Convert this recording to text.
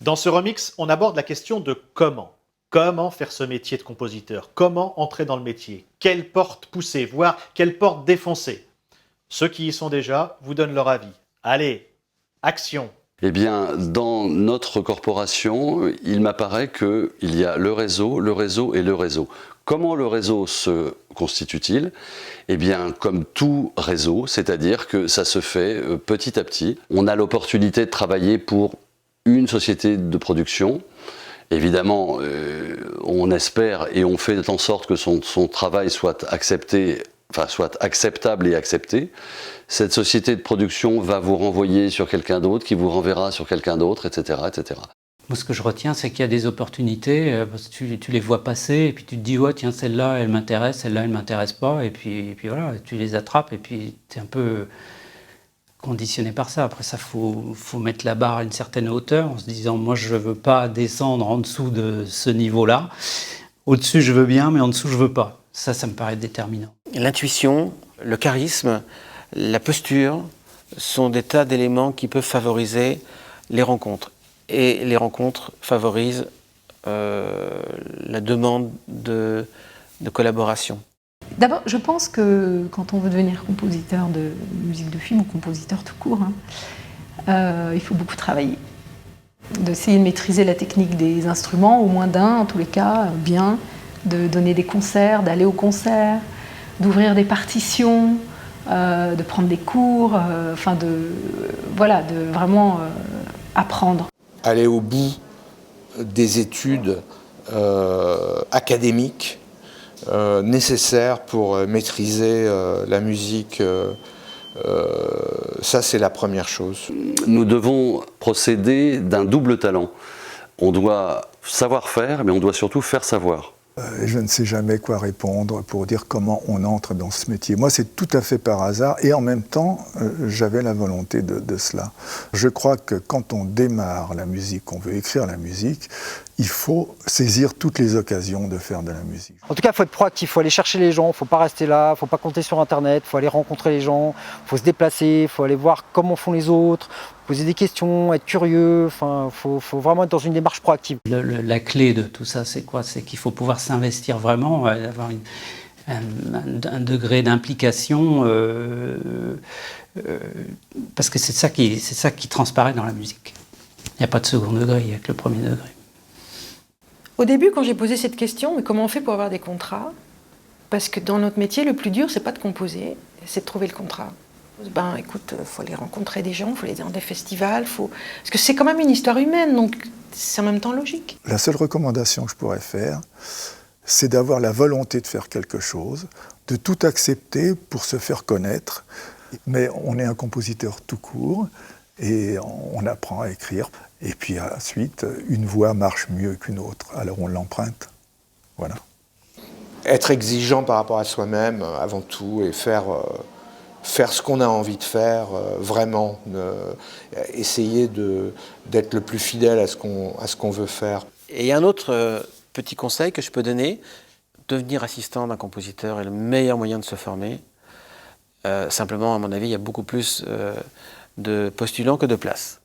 Dans ce remix, on aborde la question de comment. Comment faire ce métier de compositeur? Comment entrer dans le métier? Quelle porte pousser, voire quelle porte défoncer? Ceux qui y sont déjà vous donnent leur avis. Allez, action! Eh bien, dans notre corporation, il m'apparaît qu'il y a le réseau et le réseau. Comment le réseau se constitue-t-il? Eh bien, comme tout réseau, c'est-à-dire que ça se fait petit à petit. On a l'opportunité de travailler pour une société de production. Évidemment, on espère et on fait en sorte que son travail soit accepté, enfin soit acceptable et accepté. Cette société de production va vous renvoyer sur quelqu'un d'autre, qui vous renverra sur quelqu'un d'autre, etc., etc. Moi, ce que je retiens, c'est qu'il y a des opportunités, parce que tu les vois passer, et puis tu te dis, ouais, tiens, celle-là, elle m'intéresse, celle-là, elle m'intéresse pas, et puis voilà, tu les attrapes, et puis tu es un peu conditionné par ça. Après ça, faut mettre la barre à une certaine hauteur, en se disant, moi, je veux pas descendre en dessous de ce niveau-là. Au-dessus, je veux bien, mais en dessous, je veux pas. Ça me paraît déterminant. L'intuition, le charisme, la posture sont des tas d'éléments qui peuvent favoriser les rencontres. Et les rencontres favorisent la demande de collaboration. D'abord, je pense que quand on veut devenir compositeur de musique de film ou compositeur tout court, il faut beaucoup travailler. D'essayer de maîtriser la technique des instruments, au moins d'un, en tous les cas, bien, de donner des concerts, d'aller aux concerts, d'ouvrir des partitions, de prendre des cours, de vraiment apprendre. Aller au bout des études académiques nécessaires pour maîtriser la musique, ça c'est la première chose. Nous devons procéder d'un double talent. On doit savoir faire, mais on doit surtout faire savoir. Je ne sais jamais quoi répondre pour dire comment on entre dans ce métier. Moi, c'est tout à fait par hasard et en même temps, j'avais la volonté de cela. Je crois que quand on démarre la musique, qu'on veut écrire la musique, il faut saisir toutes les occasions de faire de la musique. En tout cas, il faut être proactif, il faut aller chercher les gens, il ne faut pas rester là, il ne faut pas compter sur Internet, il faut aller rencontrer les gens, il faut se déplacer, il faut aller voir comment font les autres, poser des questions, être curieux, il faut vraiment être dans une démarche proactive. La clé de tout ça, c'est quoi? C'est qu'il faut pouvoir s'investir vraiment, avoir un degré d'implication, parce que c'est ça qui transparaît dans la musique. Il n'y a pas de second degré, il n'y a que le premier degré. Au début, quand j'ai posé cette question, mais comment on fait pour avoir des contrats? Parce que dans notre métier, le plus dur, c'est pas de composer, c'est de trouver le contrat. Écoute, faut aller rencontrer des gens, faut aller dans des festivals, parce que c'est quand même une histoire humaine, donc c'est en même temps logique. La seule recommandation que je pourrais faire, c'est d'avoir la volonté de faire quelque chose, de tout accepter pour se faire connaître. Mais on est un compositeur tout court et on apprend à écrire. Et puis ensuite, une voix marche mieux qu'une autre, alors on l'emprunte. Voilà. Être exigeant par rapport à soi-même avant tout et faire ce qu'on a envie de faire, vraiment. Essayer d'être le plus fidèle à ce qu'on veut faire. Et un autre petit conseil que je peux donner, devenir assistant d'un compositeur est le meilleur moyen de se former. Simplement, à mon avis, il y a beaucoup plus de postulants que de places.